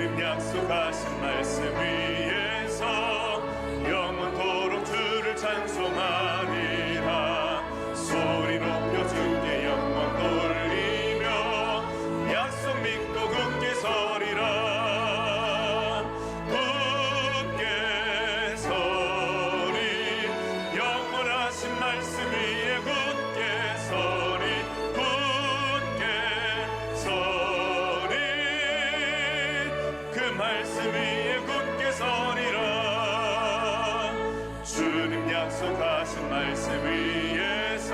주님 약속하신 말씀 위에서 영원토록 주를 찬송하리라. 소리 높여 주께 영광 돌리며 약속 믿고 굳게 서리라. 굳게 서리. 영원하신 말씀 위에 굳게 서리. 굳게 서리. 그 말씀 위에 굳게 서리라. 주님 약속하신 말씀 위에서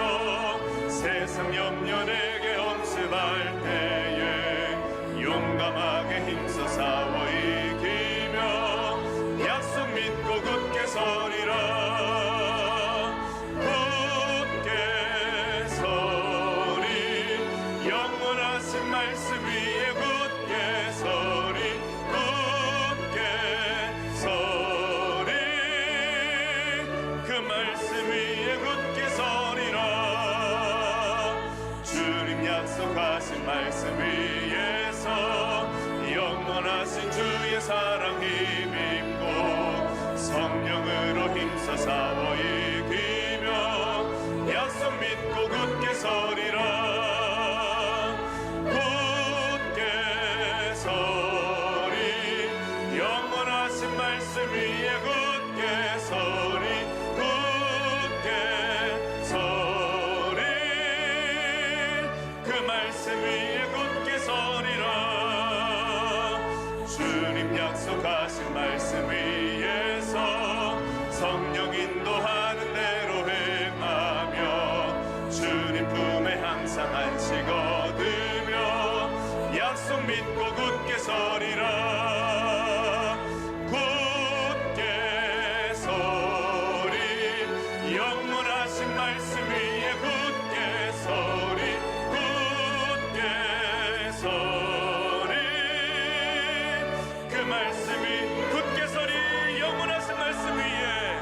세상 염려 내게 엄습할 때에 용감하게 힘써 싸워 이기며 약속 믿고 굳게 서리라. 굳게 서리. 영원하신 말씀 위에 굳게 서리. 굳게 서리. 그 말씀 위에 굳게 서리라. 주님 약속하신 말씀 위에서 영원하신 주의 사랑 힘입고 성령으로 힘써 싸워 이기며 약속 믿고 굳게 서리라. 굳게 서리. 영원하신 말씀 위에 굳게 서리. 굳게 서리. 그 말씀 위에 굳게 서리라. 주님 약속하신 말씀 위에서 성령 인도하는 대로 행하며 주님 품에 항상 안식 얻으며 약속 믿고 굳게 서리라. 굳게 서리. 영원하신 말씀 위에 굳게 서리. 굳게 서리. 그 말씀이 굳게 서리. 영원하신 말씀 위에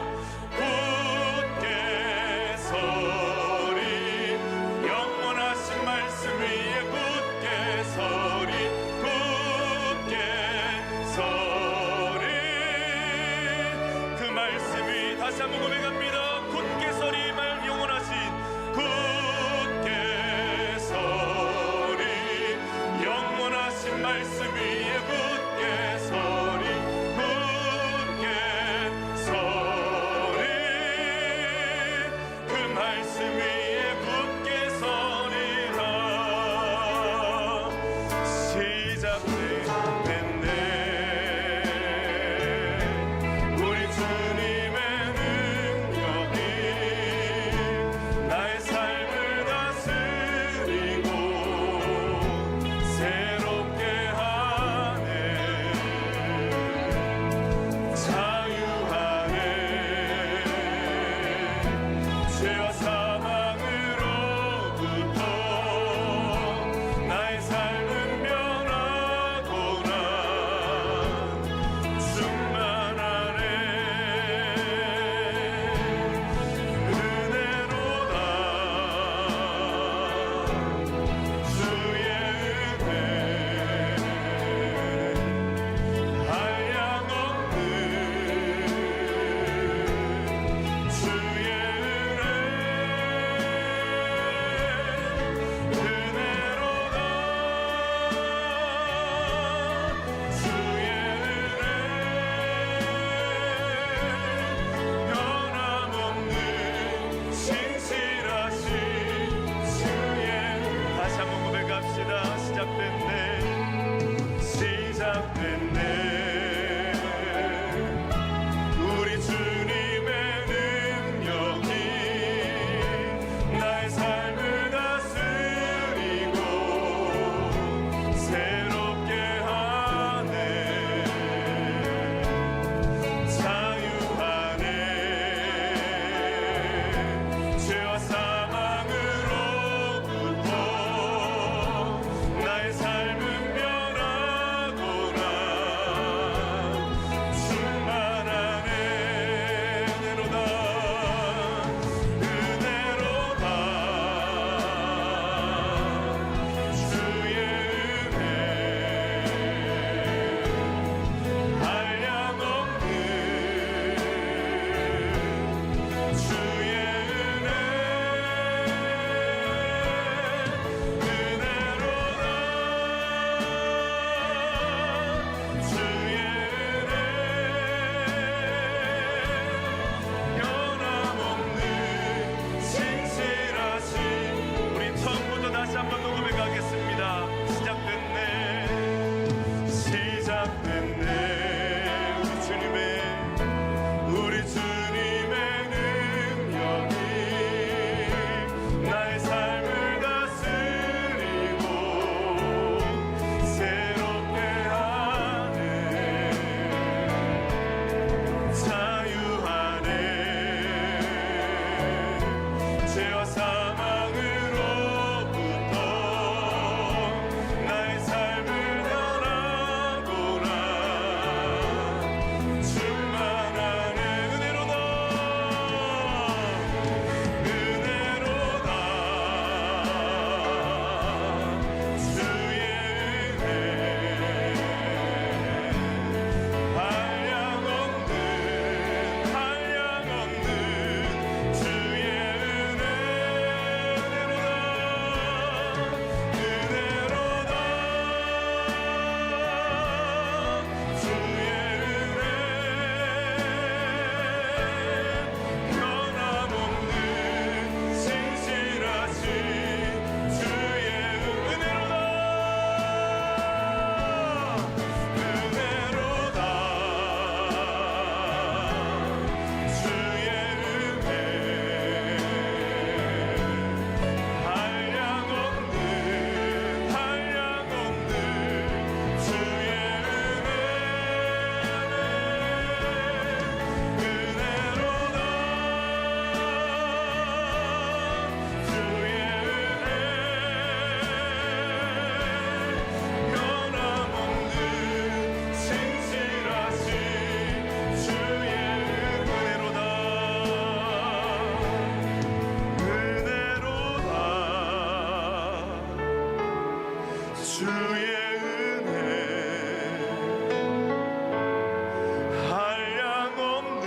굳게 서리. 영원하신 말씀 위에 굳게 서리. 주의 은혜 한량없는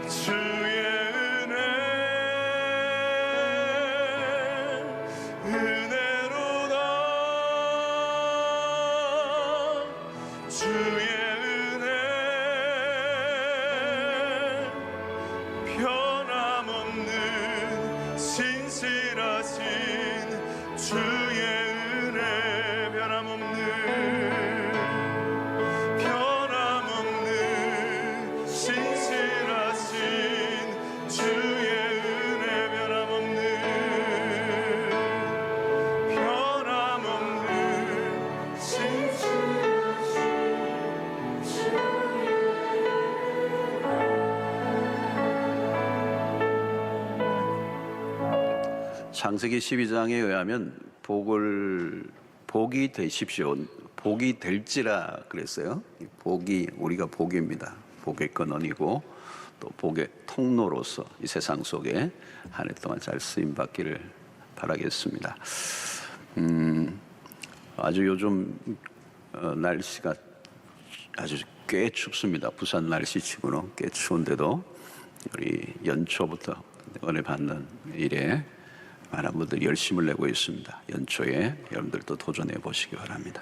주의 은혜 은혜로다 주의 은혜 변함없는 신실하신 주의 은혜 변함없는 신실하신 주의 은혜 변함없는 신실하신 창세기 12장에 의하면 복이 되십시오. 복이 될지라 그랬어요. 복이 우리가 복입니다. 복의 근원이고 또 복의 통로로서 이 세상 속에 한 해 동안 잘 쓰임 받기를 바라겠습니다. 아주 요즘 날씨가 아주 꽤 춥습니다. 부산 날씨치고는 꽤 추운데도 우리 연초부터 은혜 받는 일에 많은 분들이 열심을 내고 있습니다. 연초에 여러분들도 도전해 보시기 바랍니다.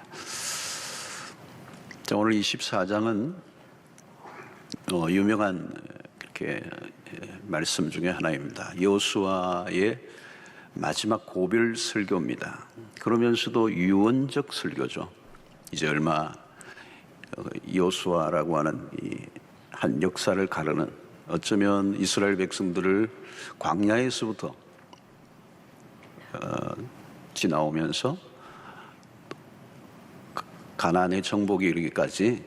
자, 오늘 24장은 유명한 그렇게 말씀 중에 하나입니다. 여호수아의 마지막 고별 설교입니다. 그러면서도 유언적 설교죠. 이제 얼마 여호수아라고 하는 이 한 역사를 가르는, 어쩌면 이스라엘 백성들을 광야에서부터 지나오면서 가나안의 정복에 이르기까지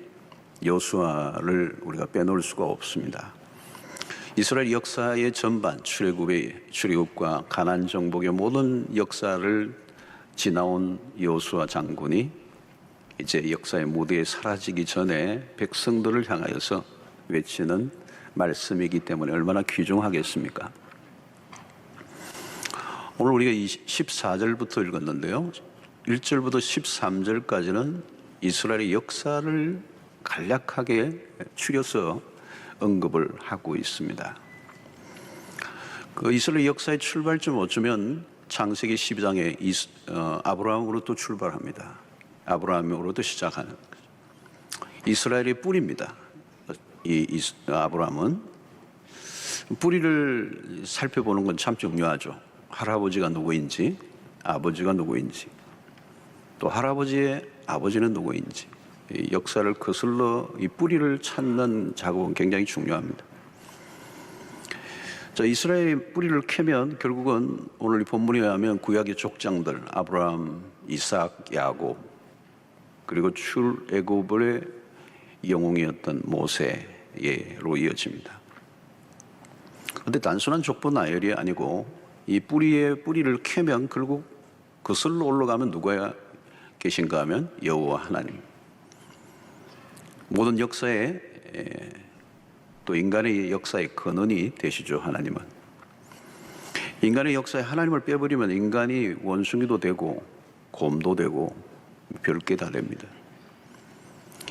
여호수아를 우리가 빼놓을 수가 없습니다. 이스라엘 역사의 전반, 출애굽과 가나안 정복의 모든 역사를 지나온 여호수아 장군이 이제 역사의 무대에 사라지기 전에 백성들을 향하여서 외치는 말씀이기 때문에 얼마나 귀중하겠습니까? 오늘 우리가 14절부터 읽었는데요, 1절부터 13절까지는 이스라엘의 역사를 간략하게 추려서 언급을 하고 있습니다. 그 이스라엘 역사의 출발점 어쩌면 창세기 12장에 아브라함으로부터 출발합니다. 아브라함으로부터 시작하는 이스라엘의 뿌리입니다. 이 아브라함은 뿌리를 살펴보는 건 참 중요하죠. 할아버지가 누구인지, 아버지가 누구인지, 또 할아버지의 아버지는 누구인지, 이 역사를 거슬러 이 뿌리를 찾는 작업은 굉장히 중요합니다. 자, 이스라엘의 뿌리를 캐면 결국은 오늘 이 본문에 의하면 구약의 족장들 아브라함, 이삭, 야곱, 그리고 출애굽의 영웅이었던 모세로 이어집니다. 그런데 단순한 족보 나열이 아니고 이 뿌리를 캐면 결국 거슬러 올라가면 누가 계신가 하면 여호와 하나님. 모든 역사에 또 인간의 역사의 근원이 되시죠. 하나님은 인간의 역사에 하나님을 빼버리면 인간이 원숭이도 되고 곰도 되고 별게 다 됩니다.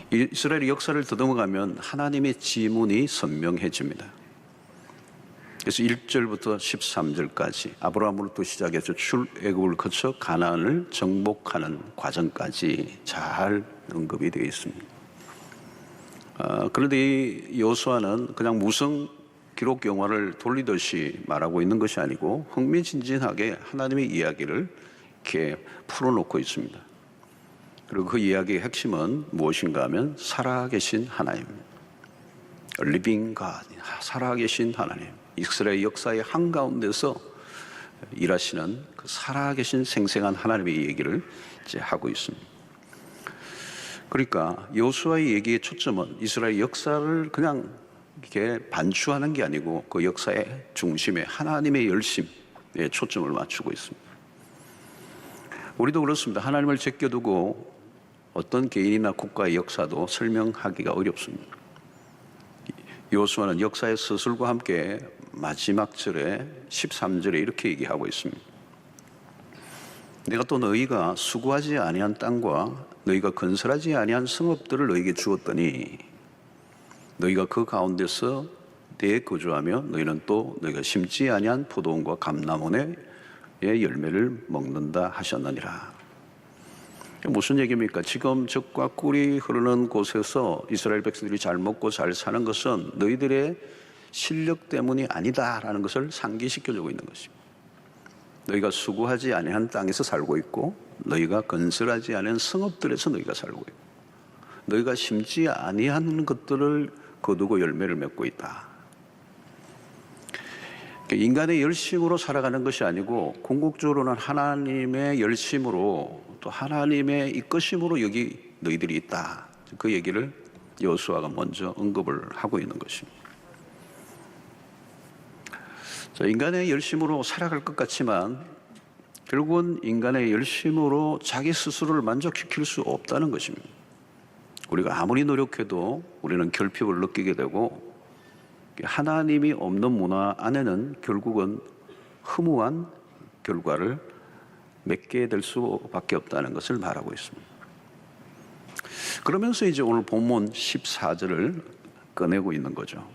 이스라엘의 역사를 더듬어가면 하나님의 지문이 선명해집니다. 그래서 1절부터 13절까지 아브라함으로부터 시작해서 출애굽을 거쳐 가나안을 정복하는 과정까지 잘 언급이 되어 있습니다. 그런데 이 여호수아는 그냥 무성 기록 영화를 돌리듯이 말하고 있는 것이 아니고 흥미진진하게 하나님의 이야기를 이렇게 풀어놓고 있습니다. 그리고 그 이야기의 핵심은 무엇인가 하면 살아계신 하나님, Living God, 살아계신 하나님, 이스라엘 역사의 한가운데서 일하시는 그 살아계신 생생한 하나님의 얘기를 이제 하고 있습니다. 그러니까 여호수아의 얘기의 초점은 이스라엘 역사를 그냥 이렇게 반추하는 게 아니고 그 역사의 중심에 하나님의 열심에 초점을 맞추고 있습니다. 우리도 그렇습니다. 하나님을 제껴두고 어떤 개인이나 국가의 역사도 설명하기가 어렵습니다. 여호수아는 역사의 서술과 함께 마지막 절에 13절에 이렇게 얘기하고 있습니다. 내가 또 너희가 수고하지 아니한 땅과 너희가 건설하지 아니한 성읍들을 너희에게 주었더니 너희가 그 가운데서 내 거주하며 너희는 또 너희가 심지 아니한 포도원과 감람원의 열매를 먹는다 하셨느니라. 무슨 얘기입니까? 지금 젖과 꿀이 흐르는 곳에서 이스라엘 백성들이 잘 먹고 잘 사는 것은 너희들의 실력 때문이 아니다라는 것을 상기시켜주고 있는 것입니다. 너희가 수고하지 아니한 땅에서 살고 있고 너희가 건설하지 않은 성읍들에서 너희가 살고 있고 너희가 심지 아니한 것들을 거두고 열매를 맺고 있다. 인간의 열심으로 살아가는 것이 아니고 궁극적으로는 하나님의 열심으로 또 하나님의 이끄심으로 여기 너희들이 있다. 그 얘기를 여호수아가 먼저 언급을 하고 있는 것입니다. 인간의 열심으로 살아갈 것 같지만 결국은 인간의 열심으로 자기 스스로를 만족시킬 수 없다는 것입니다. 우리가 아무리 노력해도 우리는 결핍을 느끼게 되고 하나님이 없는 문화 안에는 결국은 허무한 결과를 맺게 될 수밖에 없다는 것을 말하고 있습니다. 그러면서 이제 오늘 본문 14절을 꺼내고 있는 거죠.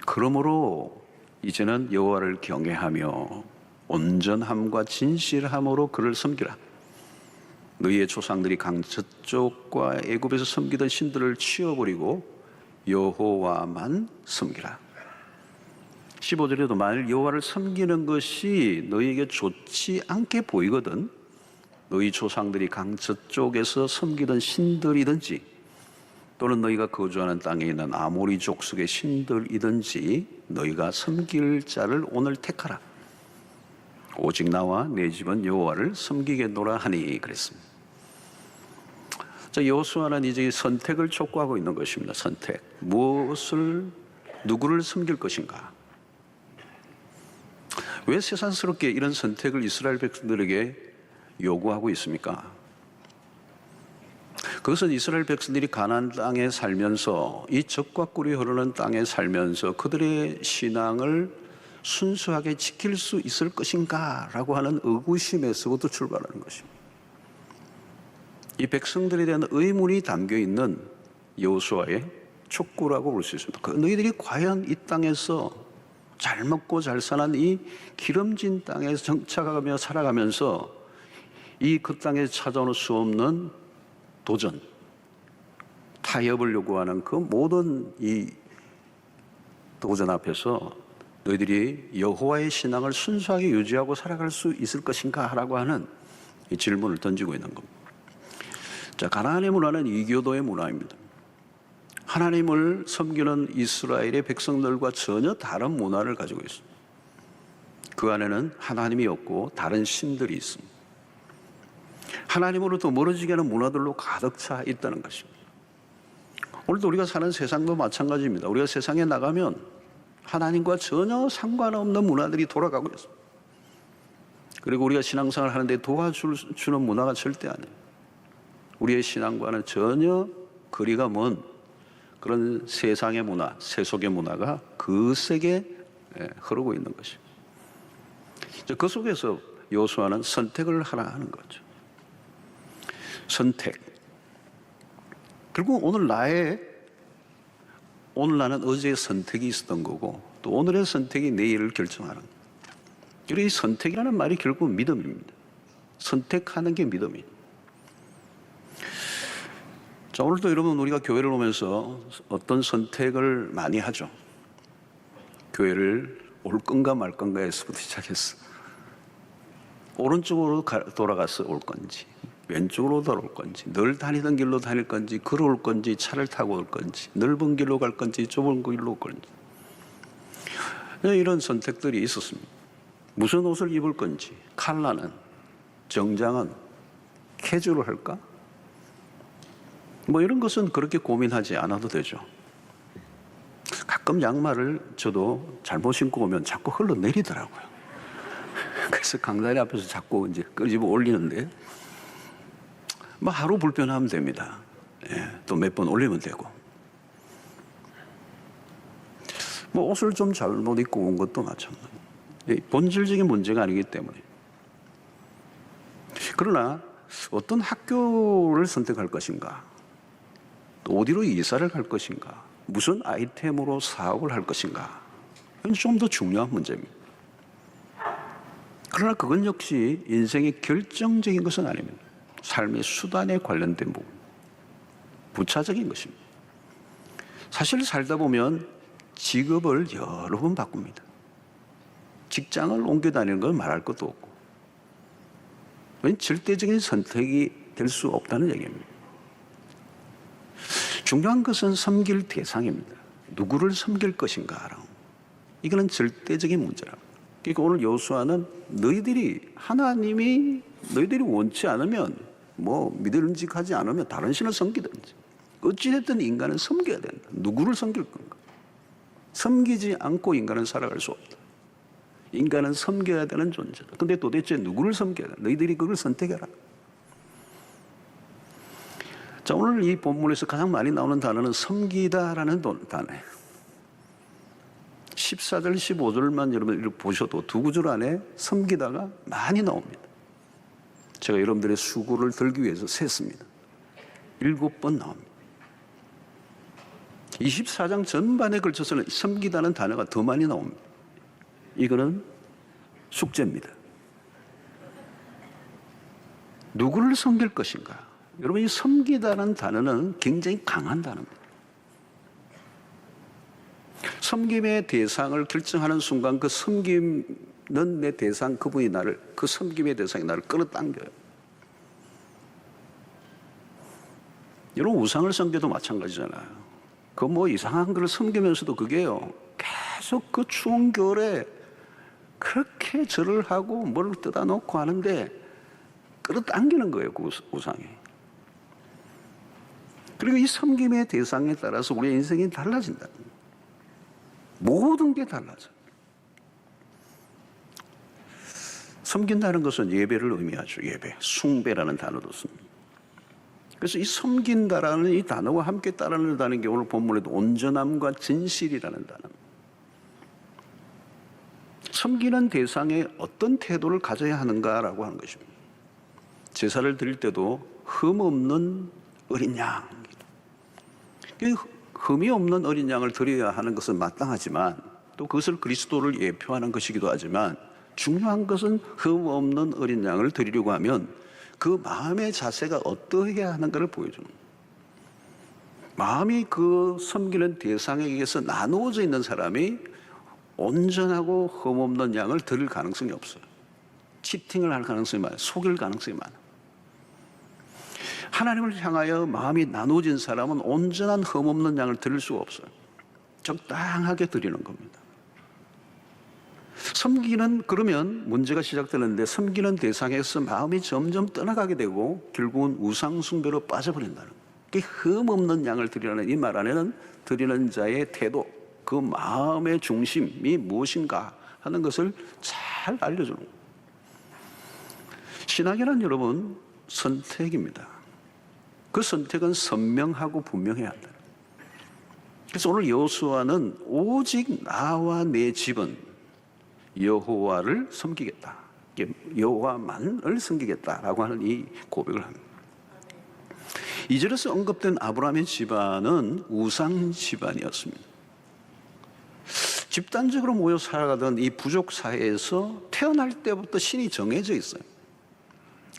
그러므로 이제는 여호와를 경외하며 온전함과 진실함으로 그를 섬기라. 너희의 조상들이 강저쪽과 애굽에서 섬기던 신들을 치워버리고 여호와만 섬기라. 15절에도 만일 여호와를 섬기는 것이 너희에게 좋지 않게 보이거든 너희 조상들이 강저쪽에서 섬기던 신들이든지 또는 너희가 거주하는 땅에 있는 아모리 족속의 신들이든지 너희가 섬길 자를 오늘 택하라. 오직 나와 내 집은 여호와를 섬기겠노라 하니 그랬습니다. 자, 여호수아는 이제 선택을 촉구하고 있는 것입니다. 선택. 누구를 섬길 것인가? 왜 세상스럽게 이런 선택을 이스라엘 백성들에게 요구하고 있습니까? 그것은 이스라엘 백성들이 가나안 땅에 살면서 이 젖과 꿀이 흐르는 땅에 살면서 그들의 신앙을 순수하게 지킬 수 있을 것인가 라고 하는 의구심에서부터 출발하는 것입니다. 이 백성들에 대한 의문이 담겨있는 여호수아의 촉구라고 볼 수 있습니다. 너희들이 과연 이 땅에서 잘 먹고 잘 사는 이 기름진 땅에서 정착하며 살아가면서 그 땅에 찾아올 수 없는 도전, 타협을 요구하는 그 모든 이 도전 앞에서 너희들이 여호와의 신앙을 순수하게 유지하고 살아갈 수 있을 것인가 라고 하는 이 질문을 던지고 있는 겁니다. 자, 가나안의 문화는 이교도의 문화입니다. 하나님을 섬기는 이스라엘의 백성들과 전혀 다른 문화를 가지고 있습니다. 그 안에는 하나님이 없고 다른 신들이 있습니다. 하나님으로부터 멀어지게 하는 문화들로 가득 차 있다는 것입니다. 오늘도 우리가 사는 세상도 마찬가지입니다. 우리가 세상에 나가면 하나님과 전혀 상관없는 문화들이 돌아가고 있습니다. 그리고 우리가 신앙생활을 하는데 도와주는 문화가 절대 아니에요. 우리의 신앙과는 전혀 거리가 먼 그런 세상의 문화, 세속의 문화가 거세게 흐르고 있는 것입니다. 그 속에서 여호수아는 선택을 하라 하는 거죠. 선택. 결국 오늘 나는 어제의 선택이 있었던 거고 또 오늘의 선택이 내일을 결정하는 거예요. 그리고 이 선택이라는 말이 결국 믿음입니다. 선택하는 게 믿음이에요. 자, 오늘도 여러분 우리가 교회를 오면서 어떤 선택을 많이 하죠. 교회를 올 건가 말 건가에서부터 시작했어. 오른쪽으로 돌아가서 올 건지 왼쪽으로 돌아올 건지 늘 다니던 길로 다닐 건지 걸어올 건지 차를 타고 올 건지 넓은 길로 갈 건지 좁은 길로 올 건지 이런 선택들이 있었습니다. 무슨 옷을 입을 건지 컬러는 정장은 캐주얼 할까? 이런 것은 그렇게 고민하지 않아도 되죠. 가끔 양말을 저도 잘못 신고 오면 자꾸 흘러내리더라고요. 그래서 강다리 앞에서 자꾸 이제 끄집어 올리는데 하루 불편하면 됩니다. 또 몇 번 올리면 되고. 옷을 좀 잘못 입고 온 것도 마찬가지예요. 본질적인 문제가 아니기 때문에. 그러나 어떤 학교를 선택할 것인가, 또 어디로 이사를 갈 것인가, 무슨 아이템으로 사업을 할 것인가, 이건 좀 더 중요한 문제입니다. 그러나 그건 역시 인생의 결정적인 것은 아닙니다. 삶의 수단에 관련된 부분, 부차적인 것입니다. 사실 살다 보면 직업을 여러 번 바꿉니다. 직장을 옮겨 다니는 건 말할 것도 없고, 그건 절대적인 선택이 될 수 없다는 얘기입니다. 중요한 것은 섬길 대상입니다. 누구를 섬길 것인가라고. 이거는 절대적인 문제라고. 그러니까 오늘 여호수아는 하나님이 너희들이 원치 않으면, 믿음직하지 않으면 다른 신을 섬기든지 어찌됐든 인간은 섬겨야 된다. 누구를 섬길 건가? 섬기지 않고 인간은 살아갈 수 없다. 인간은 섬겨야 되는 존재다. 근데 도대체 누구를 섬겨야 돼? 너희들이 그걸 선택해라. 자, 오늘 이 본문에서 가장 많이 나오는 단어는 섬기다라는 단어예요. 14절, 15절만 여러분 보셔도 두 구절 안에 섬기다가 많이 나옵니다. 제가 여러분들의 수고를 들기 위해서 셌습니다. 7번 나옵니다. 24장 전반에 걸쳐서는 섬기다는 단어가 더 많이 나옵니다. 이거는 숙제입니다. 누구를 섬길 것인가? 여러분, 이 섬기다는 단어는 굉장히 강한 단어입니다. 섬김의 대상을 결정하는 순간 그 섬기는 내 대상, 그분이 그 섬김의 대상이 나를 끌어당겨요. 여러분, 우상을 섬겨도 마찬가지잖아요. 이상한 걸 섬기면서도 그게요, 계속 그 추운 겨울에 그렇게 절을 하고 뭘 뜯어 놓고 하는데 끌어당기는 거예요, 그 우상이. 그리고 이 섬김의 대상에 따라서 우리의 인생이 달라진다. 모든 게 달라져. 섬긴다는 것은 예배를 의미하죠. 예배, 숭배라는 단어도 씁니다. 그래서 이 섬긴다라는 이 단어와 함께 따라는다는 게 오늘 본문에도 온전함과 진실이라는 단어입니다. 섬기는 대상에 어떤 태도를 가져야 하는가라고 하는 것입니다. 제사를 드릴 때도 흠 없는 어린 양, 흠이 없는 어린 양을 드려야 하는 것은 마땅하지만 또 그것을 그리스도를 예표하는 것이기도 하지만 중요한 것은 흠 없는 어린 양을 드리려고 하면 그 마음의 자세가 어떠해야 하는가를 보여주는 거예요. 마음이 그 섬기는 대상에게서 나누어져 있는 사람이 온전하고 흠 없는 양을 드릴 가능성이 없어요. 치팅을 할 가능성이 많아요. 속일 가능성이 많아요. 하나님을 향하여 마음이 나누어진 사람은 온전한 흠 없는 양을 드릴 수가 없어요. 적당하게 드리는 겁니다. 그러면 문제가 시작되는데 섬기는 대상에서 마음이 점점 떠나가게 되고 결국은 우상숭배로 빠져버린다는 거예요. 흠 없는 양을 드리라는 이 말 안에는 드리는 자의 태도, 그 마음의 중심이 무엇인가 하는 것을 잘 알려주는 거예요. 신앙이란 여러분 선택입니다. 그 선택은 선명하고 분명해야 한다. 그래서 오늘 여호수아는 오직 나와 내 집은 여호와를 섬기겠다. 여호와만을 섬기겠다라고 하는 이 고백을 합니다. 2절에서 언급된 아브라함의 집안은 우상 집안이었습니다. 집단적으로 모여 살아가던 이 부족 사회에서 태어날 때부터 신이 정해져 있어요.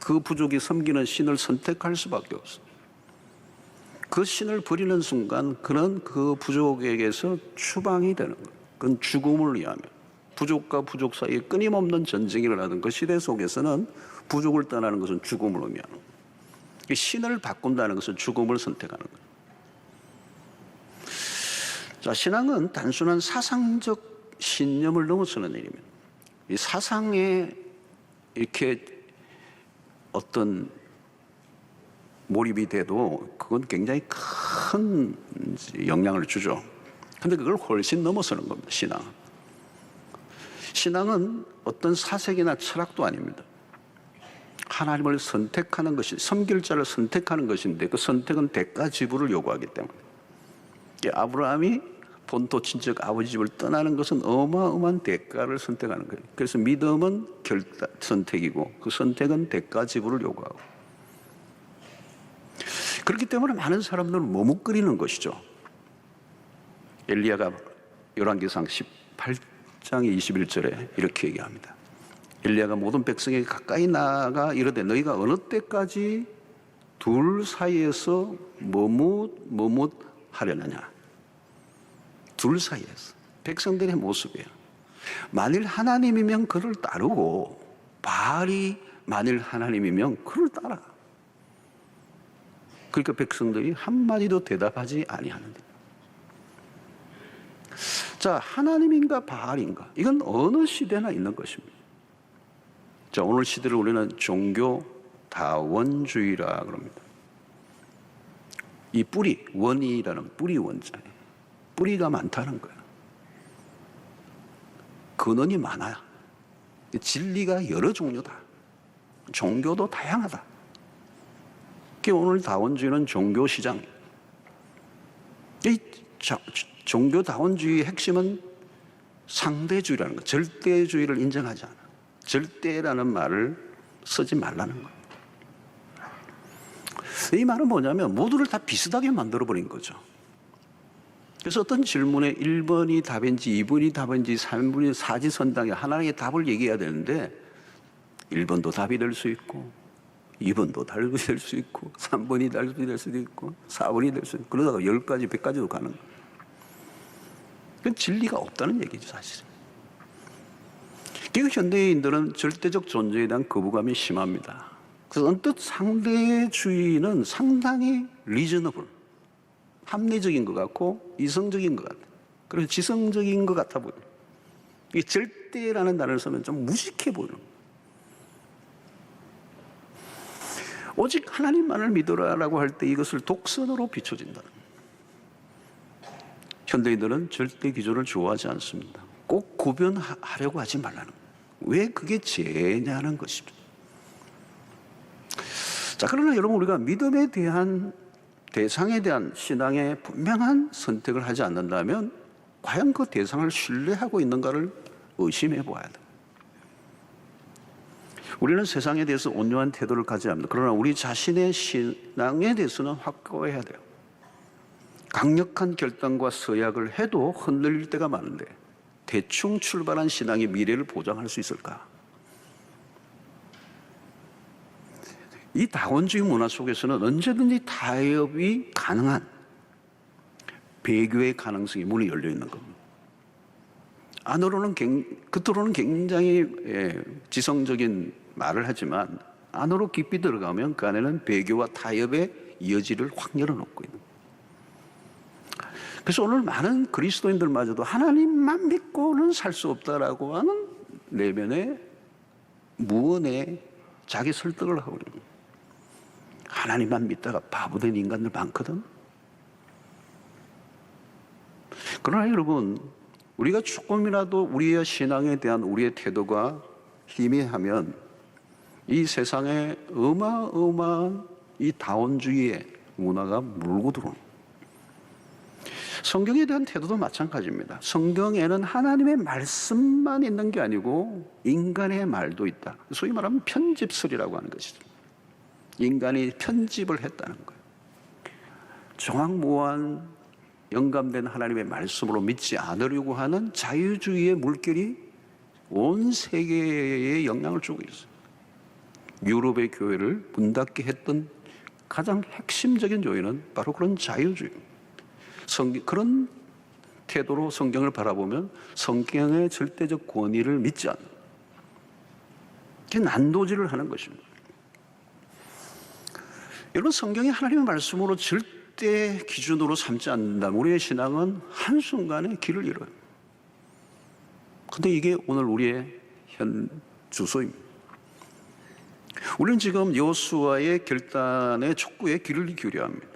그 부족이 섬기는 신을 선택할 수밖에 없어요. 그 신을 버리는 순간 그는 그 부족에게서 추방이 되는 거예요. 그건 죽음을 위하며 부족과 부족 사이에 끊임없는 전쟁이 일어나던 그 시대 속에서는 부족을 떠나는 것은 죽음을 의미하는 거예요. 신을 바꾼다는 것은 죽음을 선택하는 거예요. 자, 신앙은 단순한 사상적 신념을 넘어서는 일입니다. 이 사상에 이렇게 어떤 몰입이 돼도 그건 굉장히 큰 영향을 주죠. 근데 그걸 훨씬 넘어서는 겁니다, 신앙은. 신앙은 어떤 사색이나 철학도 아닙니다. 하나님을 선택하는 것이, 섬길 자를 선택하는 것인데 그 선택은 대가 지불을 요구하기 때문에 아브라함이 본토 친척 아버지 집을 떠나는 것은 어마어마한 대가를 선택하는 거예요. 그래서 믿음은 선택이고 그 선택은 대가 지불을 요구하고, 그렇기 때문에 많은 사람들은 머뭇거리는 것이죠. 엘리야가 열왕기상 18장 21절에 이렇게 얘기합니다. 엘리야가 모든 백성에게 가까이 나아가 이르되 너희가 어느 때까지 둘 사이에서 머뭇하려느냐. 둘 사이에서. 백성들의 모습이에요. 만일 하나님이면 그를 따르고 바알이 만일 하나님이면 그를 따라. 그러니까 백성들이 한마디도 대답하지 아니하는데, 자, 하나님인가 바알인가, 이건 어느 시대나 있는 것입니다. 자, 오늘 시대를 우리는 종교 다원주의라 그럽니다. 이 뿌리, 원이라는 뿌리 원자예요. 뿌리가 많다는 거예요. 근원이 많아요. 진리가 여러 종류다. 종교도 다양하다. 오늘 다원주의는 종교 시장이에요. 이 종교 다원주의의 핵심은 상대주의라는 거, 절대주의를 인정하지 않아. 절대라는 말을 쓰지 말라는 거예요. 이 말은 뭐냐면 모두를 다 비슷하게 만들어버린 거죠. 그래서 어떤 질문에 1번이 답인지 2번이 답인지 3번이 사지선당에 하나의 답을 얘기해야 되는데 1번도 답이 될 수 있고 2번도 답이 될 수 있고 3번이 답이 될 수도 있고 4번이 될 수도 있고, 그러다가 10가지 100가지도 가는 거예요. 그건 진리가 없다는 얘기죠, 사실은. 그리고 현대인들은 절대적 존재에 대한 거부감이 심합니다. 그래서 언뜻 상대주의는 상당히 리저너블, 합리적인 것 같고 이성적인 것 같아요. 그래서 지성적인 것 같아 보여요. 이 절대라는 단어를 쓰면 좀 무식해 보여요. 오직 하나님만을 믿으라라고 할 때 이것을 독선으로 비춰진다는 거예요. 현대인들은 절대 기준을 좋아하지 않습니다. 꼭 구별하려고 하지 말라는 거예요. 왜 그게 죄냐는 것입니다. 자, 그러나 여러분, 우리가 믿음에 대한 대상에 대한 신앙의 분명한 선택을 하지 않는다면 과연 그 대상을 신뢰하고 있는가를 의심해 보아야 돼요. 우리는 세상에 대해서 온유한 태도를 가져야 합니다. 그러나 우리 자신의 신앙에 대해서는 확고해야 돼요. 강력한 결단과 서약을 해도 흔들릴 때가 많은데 대충 출발한 신앙이 미래를 보장할 수 있을까? 이 다원주의 문화 속에서는 언제든지 타협이 가능한 배교의 가능성이 문이 열려 있는 겁니다. 겉으로는 굉장히 지성적인 말을 하지만 안으로 깊이 들어가면 그 안에는 배교와 타협의 여지를 확 열어놓고 있는 거예요. 그래서 오늘 많은 그리스도인들마저도 하나님만 믿고는 살 수 없다라고 하는 내면의 무언의 자기 설득을 하고 있는 거예요. 하나님만 믿다가 바보된 인간들 많거든. 그러나 여러분, 우리가 조금이라도 우리의 신앙에 대한 우리의 태도가 희미하면 이 세상에 어마어마한 이 다원주의의 문화가 물고 들어오는 거예요. 성경에 대한 태도도 마찬가지입니다. 성경에는 하나님의 말씀만 있는 게 아니고 인간의 말도 있다. 소위 말하면 편집설이라고 하는 것이죠. 인간이 편집을 했다는 거예요. 정확무한 영감된 하나님의 말씀으로 믿지 않으려고 하는 자유주의의 물결이 온 세계에 영향을 주고 있어요. 유럽의 교회를 문 닫게 했던 가장 핵심적인 요인은 바로 그런 자유주의입니다. 그런 태도로 성경을 바라보면 성경의 절대적 권위를 믿지 않는, 그게 난도질을 하는 것입니다. 여러분, 성경이 하나님의 말씀으로 절대 기준으로 삼지 않는다면 우리의 신앙은 한순간에 길을 잃어요. 근데 이게 오늘 우리의 현 주소입니다. 우리는 지금 여호수아의 결단의 촉구에 귀를 기울여야 합니다.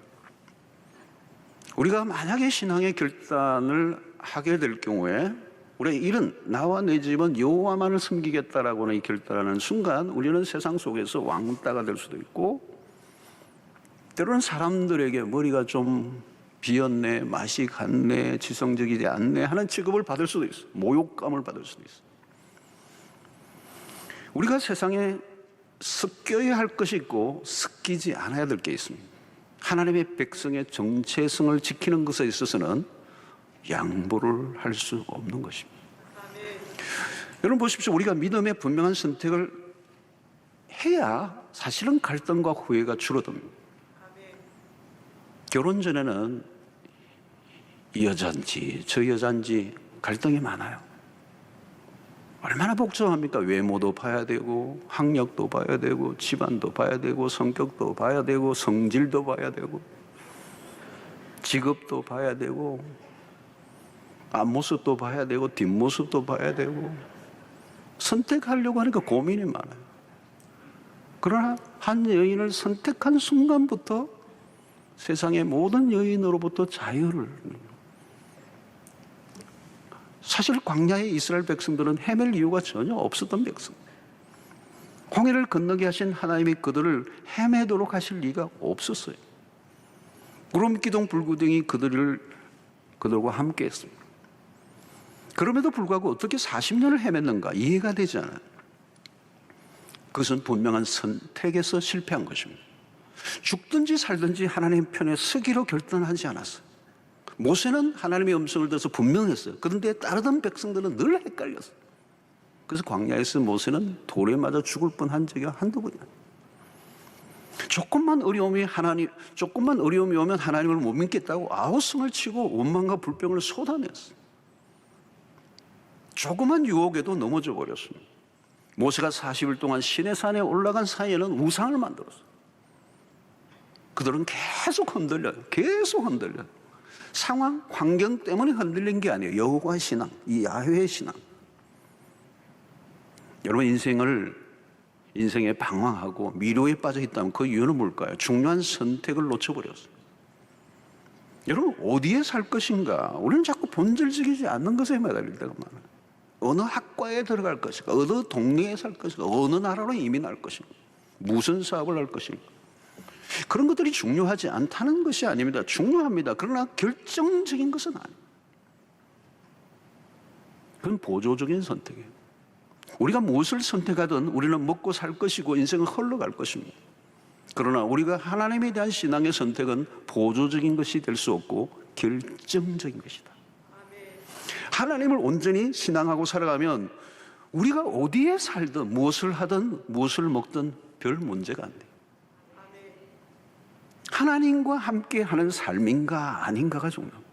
우리가 만약에 신앙의 결단을 하게 될 경우에 우리의 일은 나와 내 집은 여호와만을 섬기겠다라고 하는 이 결단하는 순간 우리는 세상 속에서 왕따가 될 수도 있고, 때로는 사람들에게 머리가 좀 비었네, 맛이 갔네, 지성적이지 않네 하는 취급을 받을 수도 있어. 모욕감을 받을 수도 있어. 우리가 세상에 섞여야 할 것이 있고 섞이지 않아야 될 게 있습니다. 하나님의 백성의 정체성을 지키는 것에 있어서는 양보를 할 수 없는 것입니다. 여러분 보십시오. 우리가 믿음의 분명한 선택을 해야 사실은 갈등과 후회가 줄어듭니다. 결혼 전에는 이 여자인지 저 여자인지 갈등이 많아요. 얼마나 복잡합니까? 외모도 봐야 되고 학력도 봐야 되고 집안도 봐야 되고 성격도 봐야 되고 성질도 봐야 되고 직업도 봐야 되고 앞모습도 봐야 되고 뒷모습도 봐야 되고 선택하려고 하니까 고민이 많아요. 그러나 한 여인을 선택한 순간부터 세상의 모든 여인으로부터 자유를. 사실 광야의 이스라엘 백성들은 헤맬 이유가 전혀 없었던 백성. 홍해를 건너게 하신 하나님이 그들을 헤매도록 하실 리가 없었어요. 구름 기둥 불구덩이 그들과 함께 했습니다. 그럼에도 불구하고 어떻게 40년을 헤맸는가 이해가 되지 않아요. 그것은 분명한 선택에서 실패한 것입니다. 죽든지 살든지 하나님 편에 서기로 결단하지 않았어요. 모세는 하나님의 음성을 들어서 분명했어요. 그런데 따르던 백성들은 늘 헷갈렸어요. 그래서 광야에서 모세는 돌에 맞아 죽을 뻔한 적이 한두 번이야. 조금만 어려움이 오면 하나님을 못 믿겠다고 아우성을 치고 원망과 불평을 쏟아냈어요. 조그만 유혹에도 넘어져 버렸습니다. 모세가 40일 동안 시내산에 올라간 사이에는 우상을 만들었어요. 그들은 계속 흔들려요. 계속 흔들려요. 상황, 환경 때문에 흔들린 게 아니에요. 여호와 신앙, 이 야훼 신앙. 여러분 인생에 방황하고 미로에 빠져 있다면 그 이유는 뭘까요? 중요한 선택을 놓쳐버렸어요. 여러분 어디에 살 것인가? 우리는 자꾸 본질적이지 않는 것에 매달릴 때가 많아요. 어느 학과에 들어갈 것인가? 어느 동네에 살 것인가? 어느 나라로 이민할 것인가? 무슨 사업을 할 것인가? 그런 것들이 중요하지 않다는 것이 아닙니다. 중요합니다. 그러나 결정적인 것은 아니에요. 그건 보조적인 선택이에요. 우리가 무엇을 선택하든 우리는 먹고 살 것이고 인생은 흘러갈 것입니다. 그러나 우리가 하나님에 대한 신앙의 선택은 보조적인 것이 될 수 없고 결정적인 것이다. 하나님을 온전히 신앙하고 살아가면 우리가 어디에 살든 무엇을 하든 무엇을 먹든 별 문제가 안 돼요. 하나님과 함께 하는 삶인가 아닌가가 중요합니다.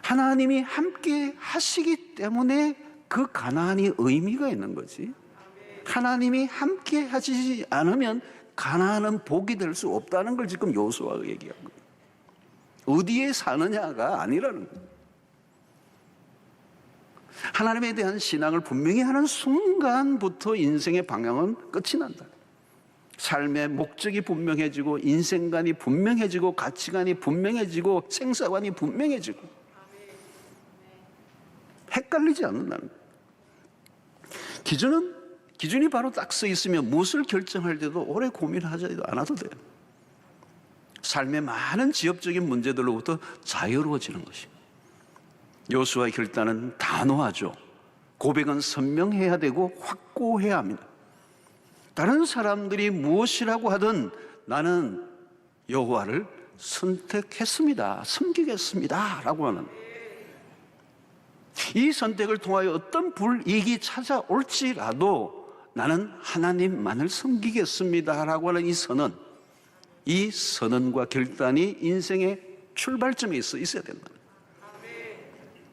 하나님이 함께 하시기 때문에 그 가나안이 의미가 있는 거지. 하나님이 함께 하시지 않으면 가나안은 복이 될 수 없다는 걸 지금 여호수아가 얘기한 거예요. 어디에 사느냐가 아니라는 거예요. 하나님에 대한 신앙을 분명히 하는 순간부터 인생의 방향은 끝이 난다. 삶의 목적이 분명해지고 인생관이 분명해지고 가치관이 분명해지고 생사관이 분명해지고 헷갈리지 않는다는 거예요. 기준이 바로 딱 서 있으면 무엇을 결정할 때도 오래 고민하지 않아도 돼요. 삶의 많은 지엽적인 문제들로부터 자유로워지는 것입니다. 여호수아의 결단은 단호하죠. 고백은 선명해야 되고 확고해야 합니다. 다른 사람들이 무엇이라고 하든 나는 여호와를 선택했습니다. 섬기겠습니다. 라고 하는 이 선택을 통하여 어떤 불이익이 찾아올지라도 나는 하나님만을 섬기겠습니다. 라고 하는 이 선언과 결단이 인생의 출발점에 있어야 된다.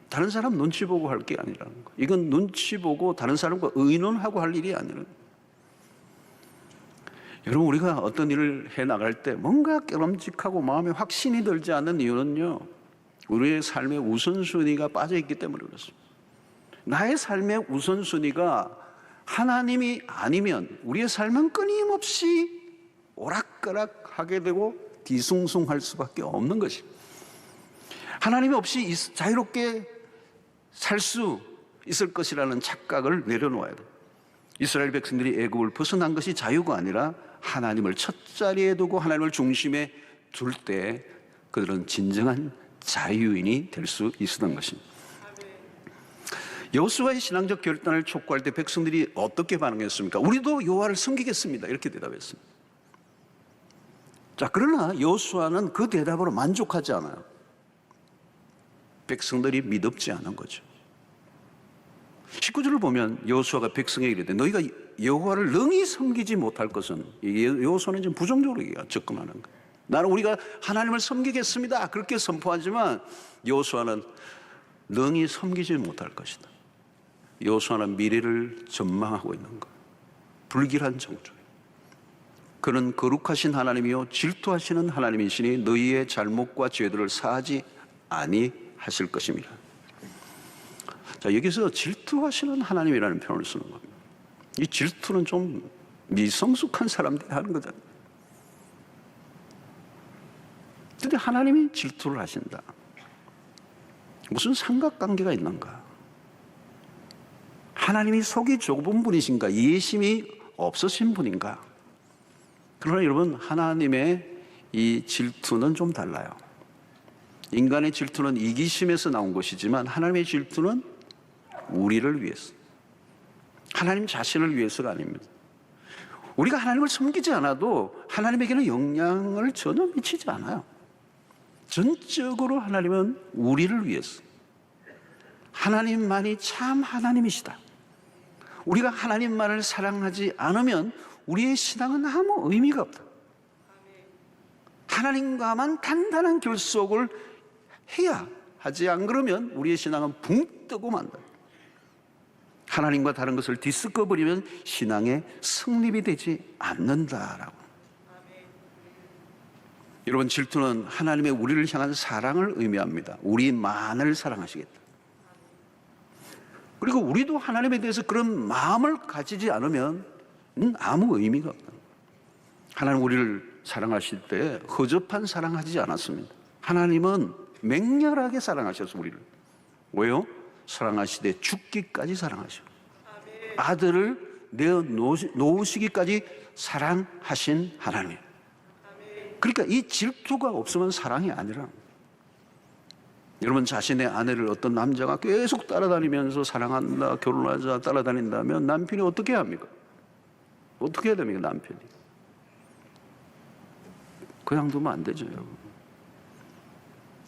다른 사람 눈치 보고 할 게 아니라는 거. 이건 눈치 보고 다른 사람과 의논하고 할 일이 아니라는 거. 여러분 우리가 어떤 일을 해나갈 때 뭔가 깨름직하고 마음에 확신이 들지 않는 이유는요, 우리의 삶의 우선순위가 빠져있기 때문에 그렇습니다. 나의 삶의 우선순위가 하나님이 아니면 우리의 삶은 끊임없이 오락가락하게 되고 뒤숭숭할 수밖에 없는 것입니다. 하나님 없이 자유롭게 살 수 있을 것이라는 착각을 내려놓아야 돼요. 이스라엘 백성들이 애굽을 벗어난 것이 자유가 아니라 하나님을 첫 자리에 두고 하나님을 중심에 둘 때 그들은 진정한 자유인이 될 수 있었던 것입니다. 여호수아의 신앙적 결단을 촉구할 때 백성들이 어떻게 반응했습니까? 우리도 여호와를 섬기겠습니다. 이렇게 대답했습니다. 자, 그러나 여호수아는 그 대답으로 만족하지 않아요. 백성들이 믿음지 않은 거죠. 19절을 보면 여호수아가 백성에게 이르되 너희가 여호와를 능히 섬기지 못할 것은, 여호수아는 좀 부정적으로 접근하는 거예요. 나는 우리가 하나님을 섬기겠습니다 그렇게 선포하지만 여호수아는 능히 섬기지 못할 것이다. 여호수아는 미래를 전망하고 있는 거예요. 불길한 정조예요. 그는 거룩하신 하나님이요 질투하시는 하나님이시니 너희의 잘못과 죄들을 사하지 아니하실 것입니다. 자, 여기서 질투하시는 하나님이라는 표현을 쓰는 겁니다. 이 질투는 좀 미성숙한 사람들이 하는 거잖아요. 근데 하나님이 질투를 하신다. 무슨 삼각관계가 있는가? 하나님이 속이 좁은 분이신가? 이해심이 없으신 분인가? 그러나 여러분, 하나님의 이 질투는 좀 달라요. 인간의 질투는 이기심에서 나온 것이지만 하나님의 질투는 우리를 위해서, 하나님 자신을 위해서가 아닙니다. 우리가 하나님을 섬기지 않아도 하나님에게는 영향을 전혀 미치지 않아요. 전적으로 하나님은 우리를 위해서, 하나님만이 참 하나님이시다. 우리가 하나님만을 사랑하지 않으면 우리의 신앙은 아무 의미가 없다. 하나님과만 단단한 결속을 해야 하지, 안 그러면 우리의 신앙은 붕 뜨고 만다. 하나님과 다른 것을 뒤섞어버리면 신앙의 성립이 되지 않는다라고. 여러분, 질투는 하나님의 우리를 향한 사랑을 의미합니다. 우리만을 사랑하시겠다. 그리고 우리도 하나님에 대해서 그런 마음을 가지지 않으면 아무 의미가 없다. 하나님 우리를 사랑하실 때 허접한 사랑하지 않았습니다. 하나님은 맹렬하게 사랑하셔서 우리를. 왜요? 사랑하시되 죽기까지 사랑하셔. 아들을 내어 놓으시기까지 사랑하신 하나님. 그러니까 이 질투가 없으면 사랑이 아니라, 여러분 자신의 아내를 어떤 남자가 계속 따라다니면서 사랑한다, 결혼하자 따라다닌다면 남편이 어떻게 합니까? 어떻게 해야 됩니까? 남편이 그냥 두면 안 되죠, 여러분.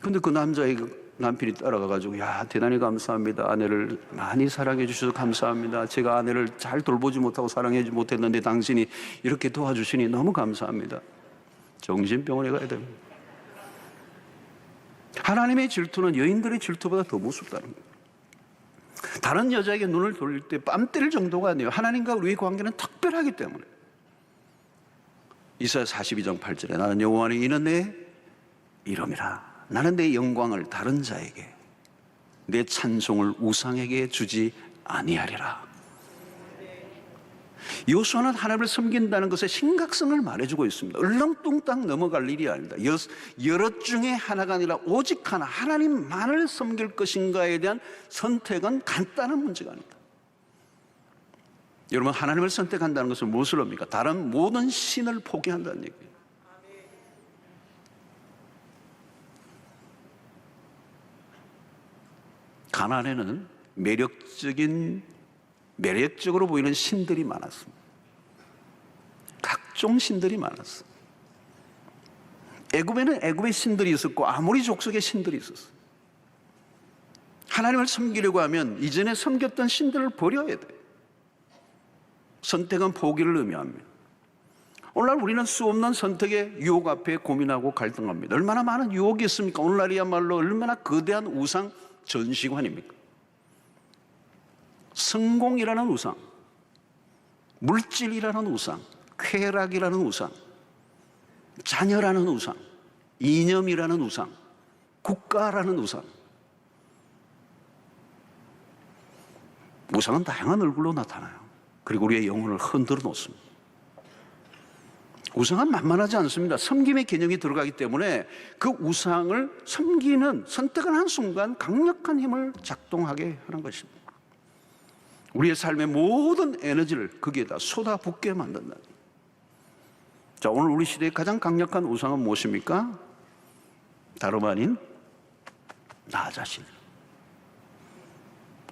근데 그 남자의 남편이 따라가가지고, 야, 대단히 감사합니다. 아내를 많이 사랑해 주셔서 감사합니다. 제가 아내를 잘 돌보지 못하고 사랑하지 못했는데 당신이 이렇게 도와주시니 너무 감사합니다. 정신병원에 가야 됩니다. 하나님의 질투는 여인들의 질투보다 더 무섭다는 거예요. 다른 여자에게 눈을 돌릴 때 뺨 때릴 정도가 아니에요. 하나님과 우리의 관계는 특별하기 때문에. 이사야 42장 8절에 나는 여호와니 이는 내 이름이라. 나는 내 영광을 다른 자에게, 내 찬송을 우상에게 주지 아니하리라. 여호수아는 하나님을 섬긴다는 것의 심각성을 말해주고 있습니다. 얼렁뚱땅 넘어갈 일이 아니다. 여럿 중에 하나가 아니라 오직 하나, 하나님만을 섬길 것인가에 대한 선택은 간단한 문제가 아니다. 여러분, 하나님을 선택한다는 것은 무엇을 합니까? 다른 모든 신을 포기한다는 얘기예요. 가나안에는 매력적으로 보이는 신들이 많았습니다. 각종 신들이 많았어요. 애굽에는 애굽의 신들이 있었고 아모리 족속의 신들이 있었어요. 하나님을 섬기려고 하면 이전에 섬겼던 신들을 버려야 돼요. 선택은 포기를 의미합니다. 오늘날 우리는 수없는 선택의 유혹 앞에 고민하고 갈등합니다. 얼마나 많은 유혹이 있습니까? 오늘날이야말로 얼마나 거대한 우상 전시관입니까? 성공이라는 우상, 물질이라는 우상, 쾌락이라는 우상, 자녀라는 우상, 이념이라는 우상, 국가라는 우상. 우상은 다양한 얼굴로 나타나요. 그리고 우리의 영혼을 흔들어 놓습니다. 우상은 만만하지 않습니다. 섬김의 개념이 들어가기 때문에 그 우상을 섬기는 선택을 한 순간 강력한 힘을 작동하게 하는 것입니다. 우리의 삶의 모든 에너지를 거기에다 쏟아붓게 만든다. 자, 오늘 우리 시대의 가장 강력한 우상은 무엇입니까? 다름 아닌 나 자신.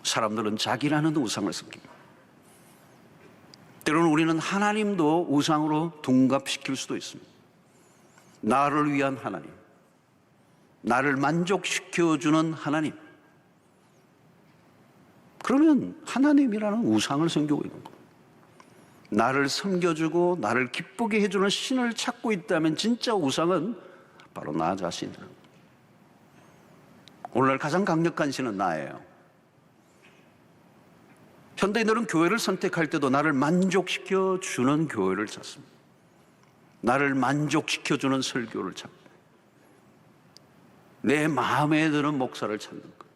사람들은 자기라는 우상을 섬깁니다. 때로는 우리는 하나님도 우상으로 둔갑시킬 수도 있습니다. 나를 위한 하나님, 나를 만족시켜주는 하나님. 그러면 하나님이라는 우상을 섬기고 있는 거예요. 나를 섬겨주고 나를 기쁘게 해주는 신을 찾고 있다면 진짜 우상은 바로 나 자신이에요. 오늘날 가장 강력한 신은 나예요. 현대인들은 교회를 선택할 때도 나를 만족시켜주는 교회를 찾습니다. 나를 만족시켜주는 설교를 찾고 내 마음에 드는 목사를 찾는 거예요.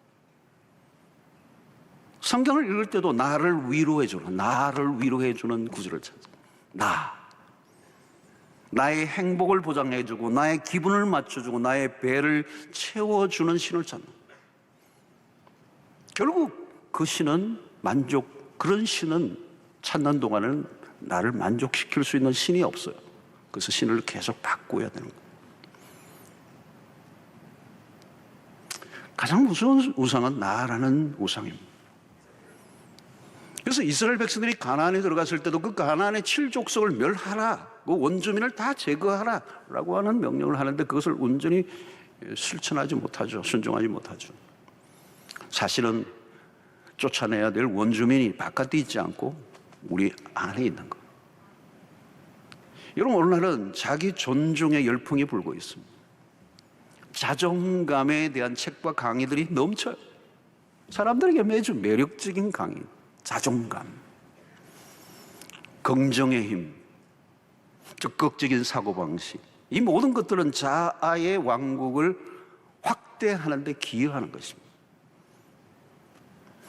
성경을 읽을 때도 나를 위로해주는 구절을 찾아요. 나의 행복을 보장해주고 나의 기분을 맞춰주고 나의 배를 채워주는 신을 찾는 거예요. 결국 그 신은 그런 신은 찾는 동안은 나를 만족시킬 수 있는 신이 없어요. 그래서 신을 계속 바꿔야 되는 거예요. 가장 무서운 우상은 나라는 우상입니다. 그래서 이스라엘 백성들이 가나안에 들어갔을 때도 그 가나안의 7족속을 멸하라, 그 원주민을 다 제거하라 라고 하는 명령을 하는데 그것을 온전히 실천하지 못하죠. 순종하지 못하죠. 사실은 쫓아내야 될 원주민이 바깥에 있지 않고 우리 안에 있는 거예요. 여러분, 오늘날은 자기 존중의 열풍이 불고 있습니다. 자존감에 대한 책과 강의들이 넘쳐요. 사람들에게 매주 매력적인 강의, 자존감, 긍정의 힘, 적극적인 사고방식, 이 모든 것들은 자아의 왕국을 확대하는 데 기여하는 것입니다.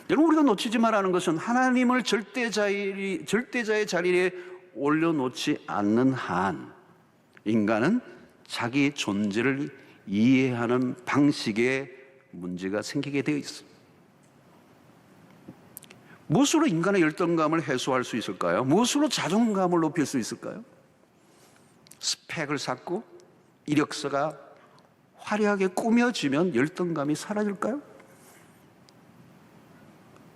여러분, 우리가 놓치지 말라는 것은 하나님을 절대자의 자리에 올려놓지 않는 한 인간은 자기 존재를 이해하는 방식에 문제가 생기게 되어 있습니다. 무엇으로 인간의 열등감을 해소할 수 있을까요? 무엇으로 자존감을 높일 수 있을까요? 스펙을 쌓고 이력서가 화려하게 꾸며지면 열등감이 사라질까요?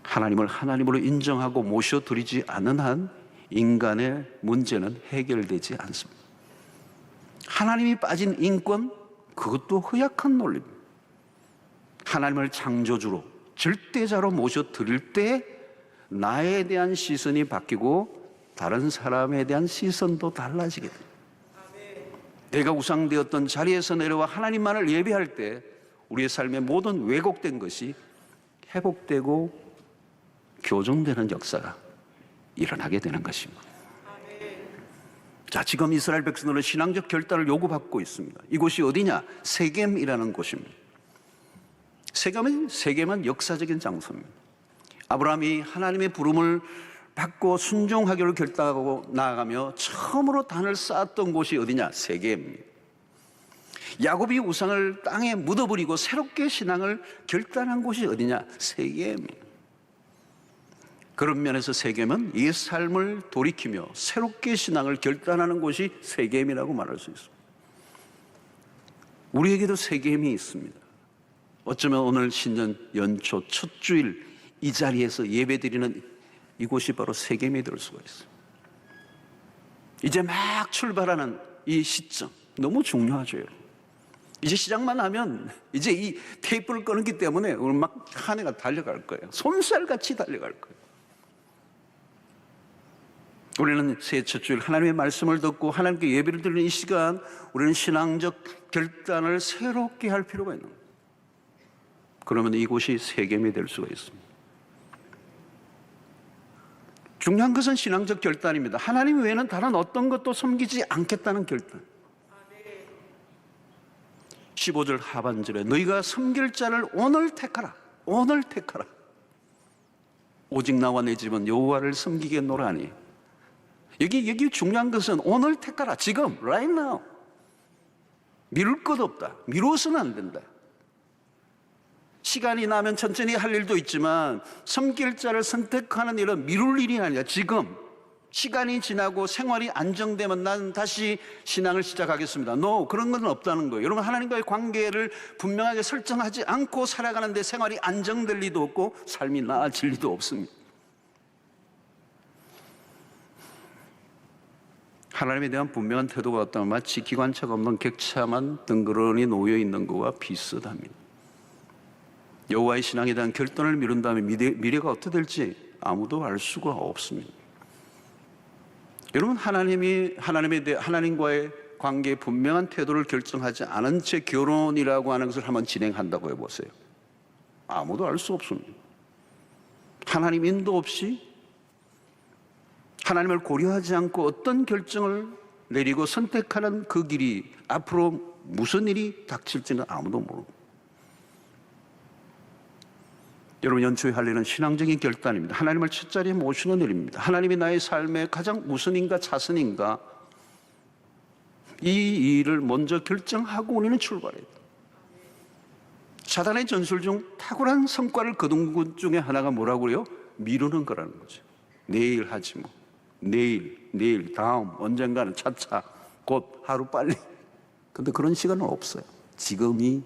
하나님을 하나님으로 인정하고 모셔드리지 않는 한 인간의 문제는 해결되지 않습니다. 하나님이 빠진 인권, 그것도 허약한 논리입니다. 하나님을 창조주로, 절대자로 모셔드릴 때 나에 대한 시선이 바뀌고 다른 사람에 대한 시선도 달라지게 됩니다. 내가 우상되었던 자리에서 내려와 하나님만을 예배할 때 우리의 삶의 모든 왜곡된 것이 회복되고 교정되는 역사가 일어나게 되는 것입니다. 자, 지금 이스라엘 백성들은 신앙적 결단을 요구받고 있습니다. 이곳이 어디냐? 세겜이라는 곳입니다. 세겜은 역사적인 장소입니다. 아브라함이 하나님의 부름을 받고 순종하기로 결단하고 나아가며 처음으로 단을 쌓았던 곳이 어디냐? 세겜입니다. 야곱이 우상을 땅에 묻어버리고 새롭게 신앙을 결단한 곳이 어디냐? 세겜입니다. 그런 면에서 세겜은 이 삶을 돌이키며 새롭게 신앙을 결단하는 곳이 세겜이라고 말할 수 있습니다. 우리에게도 세겜이 있습니다. 어쩌면 오늘 신년 연초 첫 주일 이 자리에서 예배드리는 이곳이 바로 세겜이 될 수가 있어요. 이제 막 출발하는 이 시점 너무 중요하죠. 이제 시작만 하면 이제 이 테이프를 끊었기 때문에 오늘 막 한 해가 달려갈 거예요. 솜살같이 달려갈 거예요. 우리는 새해 첫 주일 하나님의 말씀을 듣고 하나님께 예배를 드리는 이 시간, 우리는 신앙적 결단을 새롭게 할 필요가 있는 거예요. 그러면 이곳이 세겜이 될 수가 있습니다. 중요한 것은 신앙적 결단입니다. 하나님 외에는 다른 어떤 것도 섬기지 않겠다는 결단. 15절 하반절에 너희가 섬길 자를 오늘 택하라. 오늘 택하라. 오직 나와 내 집은 여호와를 섬기겠노라니. 여기 중요한 것은 오늘 택하라. 지금, right now. 미룰 것 없다. 미루어서는 안 된다. 시간이 나면 천천히 할 일도 있지만 섬길 자를 선택하는 일은 미룰 일이 아니라 지금 시간이 지나고 생활이 안정되면 난 다시 신앙을 시작하겠습니다. No, 그런 건 없다는 거예요. 여러분, 하나님과의 관계를 분명하게 설정하지 않고 살아가는데 생활이 안정될 리도 없고 삶이 나아질 리도 없습니다. 하나님에 대한 분명한 태도가 없다면 마치 기관차가 없는 객차만 덩그러니 놓여 있는 것과 비슷합니다. 여호와의 신앙에 대한 결단을 미룬다면 미래가 어떻게 될지 아무도 알 수가 없습니다. 여러분, 하나님과의 관계에 분명한 태도를 결정하지 않은 채 결혼이라고 하는 것을 한번 진행한다고 해보세요. 아무도 알 수 없습니다. 하나님 인도 없이, 하나님을 고려하지 않고 어떤 결정을 내리고 선택하는 그 길이 앞으로 무슨 일이 닥칠지는 아무도 모릅니다. 여러분, 연초에 할 일은 신앙적인 결단입니다. 하나님을 첫자리에 모시는 일입니다. 하나님이 나의 삶의 가장 우선인가 차선인가, 이 일을 먼저 결정하고 우리는 출발해야 돼요. 사단의 전술 중 탁월한 성과를 거둔 것 중에 하나가 뭐라고 그래요? 미루는 거라는 거죠. 내일 하지 뭐. 내일, 다음, 언젠가는 차차, 곧, 하루 빨리. 근데 그런 시간은 없어요. 지금이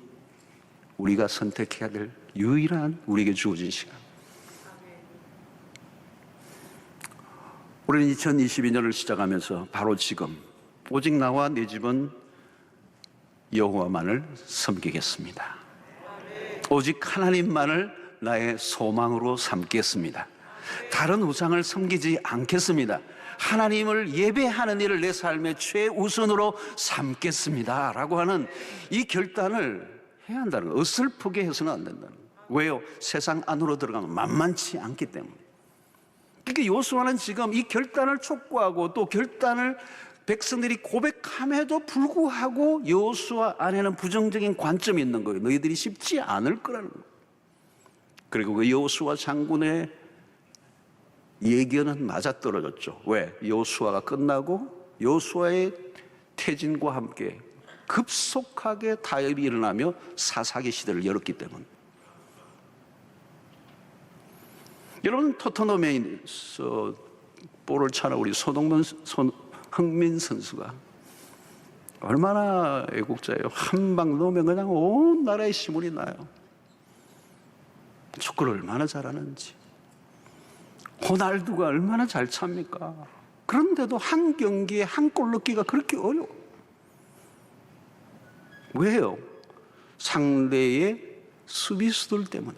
우리가 선택해야 될 유일한 우리에게 주어진 시간. 우리는 2022년을 시작하면서 바로 지금 오직 나와 내 집은 여호와만을 섬기겠습니다. 오직 하나님만을 나의 소망으로 삼겠습니다. 다른 우상을 섬기지 않겠습니다. 하나님을 예배하는 일을 내 삶의 최우선으로 삼겠습니다 라고 하는 이 결단을 해야 한다는 거예요. 어설프게 해서는 안 된다는 거예요. 왜요? 세상 안으로 들어가면 만만치 않기 때문에. 그러니까 여호수아는 지금 이 결단을 촉구하고 또 결단을 백성들이 고백함에도 불구하고 여호수아 안에는 부정적인 관점이 있는 거예요. 너희들이 쉽지 않을 거라는 거예요. 그리고 그 여호수아 장군의 예견은 맞아떨어졌죠. 왜? 여호수아가 끝나고 여호수아의 퇴진과 함께 급속하게 타협이 일어나며 사사기 시대를 열었기 때문에. 여러분, 토트넘에서 볼을 차는 우리 흥민 선수가 얼마나 애국자예요. 한 방 넣으면 그냥 온 나라에 시물이 나요. 축구를 얼마나 잘하는지. 호날두가 얼마나 잘 찹니까? 그런데도 한 경기에 한 골 넣기가 그렇게 어려워. 왜요? 상대의 수비수들 때문에.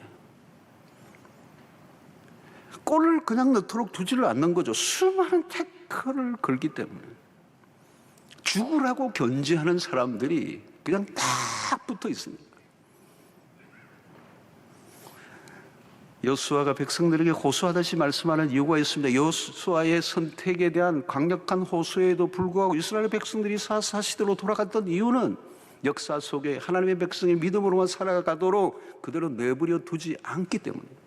골을 그냥 넣도록 두지를 않는 거죠. 수많은 태클을 걸기 때문에. 죽으라고 견제하는 사람들이 그냥 딱 붙어 있습니다. 여호수아가 백성들에게 호소하듯이 말씀하는 이유가 있습니다. 여호수아의 선택에 대한 강력한 호소에도 불구하고 이스라엘 백성들이 사사시대로 돌아갔던 이유는 역사 속에 하나님의 백성이 믿음으로만 살아가도록 그대로 내버려 두지 않기 때문입니다.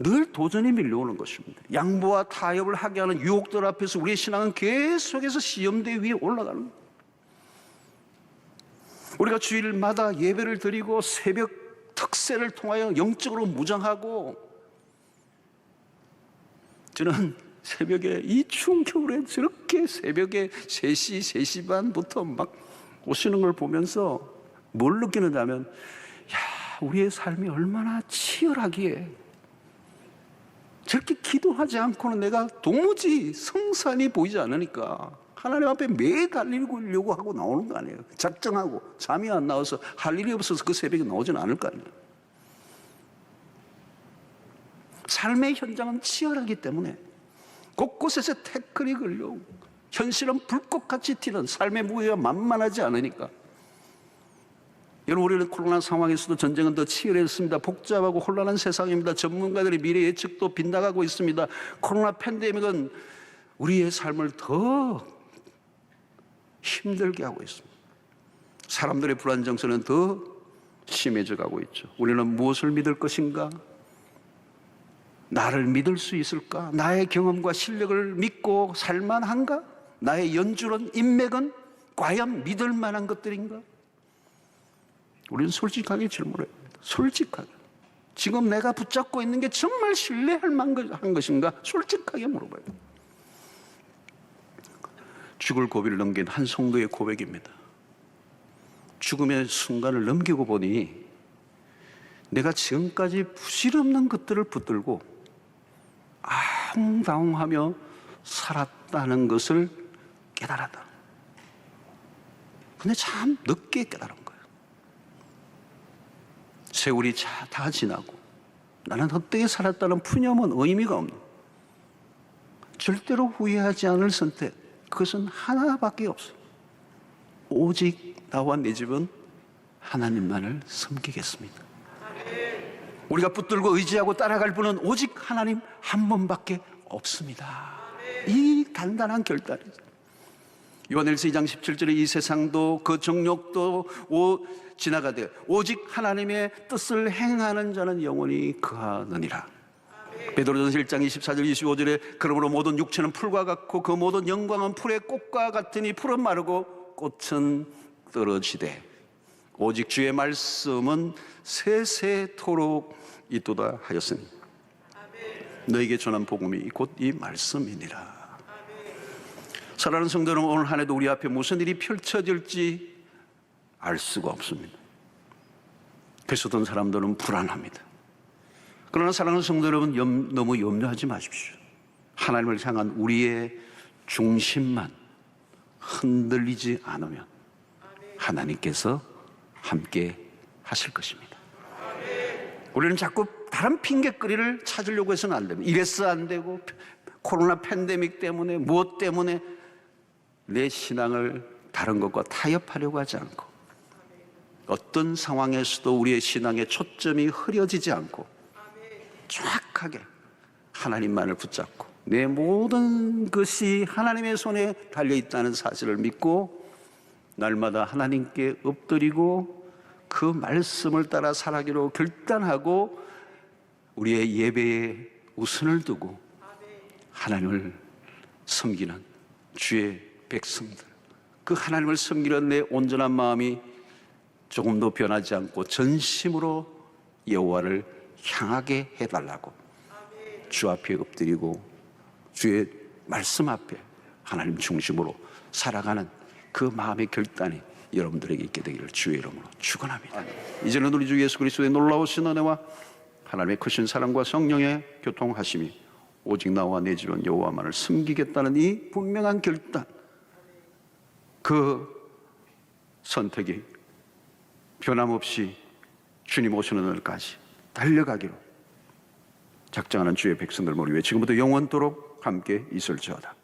늘 도전이 밀려오는 것입니다. 양보와 타협을 하게 하는 유혹들 앞에서 우리의 신앙은 계속해서 시험대 위에 올라가는 거예요. 우리가 주일마다 예배를 드리고 새벽 특세를 통하여 영적으로 무장하고, 저는 새벽에 이 추운 겨울에 저렇게 새벽에 3시, 3시 반부터 막 오시는 걸 보면서 뭘 느끼느냐면, 야, 우리의 삶이 얼마나 치열하기에 저렇게 기도하지 않고는 내가 도무지 성산이 보이지 않으니까 하나님 앞에 매달리려고 하고 나오는 거 아니에요. 작정하고 잠이 안 나와서 할 일이 없어서 그 새벽에 나오지는 않을 거 아니에요. 삶의 현장은 치열하기 때문에 곳곳에서 태클이 걸려오고 현실은 불꽃같이 튀는 삶의 무게가 만만하지 않으니까. 여러분, 우리는 코로나 상황에서도 전쟁은 더 치열했습니다. 복잡하고 혼란한 세상입니다. 전문가들의 미래 예측도 빗나가고 있습니다. 코로나 팬데믹은 우리의 삶을 더 힘들게 하고 있습니다. 사람들의 불안 정서는 더 심해져 가고 있죠. 우리는 무엇을 믿을 것인가? 나를 믿을 수 있을까? 나의 경험과 실력을 믿고 살만한가? 나의 연주론, 인맥은 과연 믿을 만한 것들인가? 우리는 솔직하게 질문해야 합니다. 솔직하게. 지금 내가 붙잡고 있는 게 정말 신뢰할 만한 것인가? 솔직하게 물어봐요. 죽을 고비를 넘긴 한 성도의 고백입니다. 죽음의 순간을 넘기고 보니 내가 지금까지 부질없는 것들을 붙들고 아웅다웅하며 살았다는 것을 깨달았다. 근데 참 늦게 깨달은 거예요. 세월이 다 지나고 나는 헛되게 살았다는 푸념은 의미가 없는, 절대로 후회하지 않을 선택, 그것은 하나밖에 없어요. 오직 나와 내 집은 하나님만을 섬기겠습니다. 우리가 붙들고 의지하고 따라갈 분은 오직 하나님 한 분밖에 없습니다. 이 단단한 결단이죠. 요한일서 2장 17절에 이 세상도 그 정욕도 지나가되 오직 하나님의 뜻을 행하는 자는 영원히 거하느니라. 베드로전서 1장 24절 25절에 그러므로 모든 육체는 풀과 같고 그 모든 영광은 풀의 꽃과 같으니 풀은 마르고 꽃은 떨어지되 오직 주의 말씀은 세세토록 있도다 하였으니 너에게 전한 복음이 곧 이 말씀이니라. 사랑하는 성도 여러분, 오늘 한 해도 우리 앞에 무슨 일이 펼쳐질지 알 수가 없습니다. 그래서 어떤 사람들은 불안합니다. 그러나 사랑하는 성도 여러분, 너무 염려하지 마십시오. 하나님을 향한 우리의 중심만 흔들리지 않으면 하나님께서 함께 하실 것입니다. 우리는 자꾸 다른 핑계거리를 찾으려고 해서는 안 됩니다. 이래서 안 되고 코로나 팬데믹 때문에 무엇 때문에 내 신앙을 다른 것과 타협하려고 하지 않고 어떤 상황에서도 우리의 신앙의 초점이 흐려지지 않고 정확하게 하나님만을 붙잡고 내 모든 것이 하나님의 손에 달려있다는 사실을 믿고 날마다 하나님께 엎드리고 그 말씀을 따라 살아가기로 결단하고 우리의 예배에 우선을 두고 하나님을 섬기는 주의 백성들, 그 하나님을 섬기는 내 온전한 마음이 조금도 변하지 않고 전심으로 여호와를 향하게 해달라고 주 앞에 엎드리고 주의 말씀 앞에 하나님 중심으로 살아가는 그 마음의 결단이 여러분들에게 있게 되기를 주의 이름으로 축원합니다. 이제는 우리 주 예수 그리스도의 놀라우신 은혜와 하나님의 크신 사랑과 성령의 교통하심이 오직 나와 내 집은 여호와만을 섬기겠다는 이 분명한 결단, 그 선택이 변함없이 주님 오시는 날까지 달려가기로 작정하는 주의 백성들 모두 위해 지금부터 영원토록 함께 있을지어다.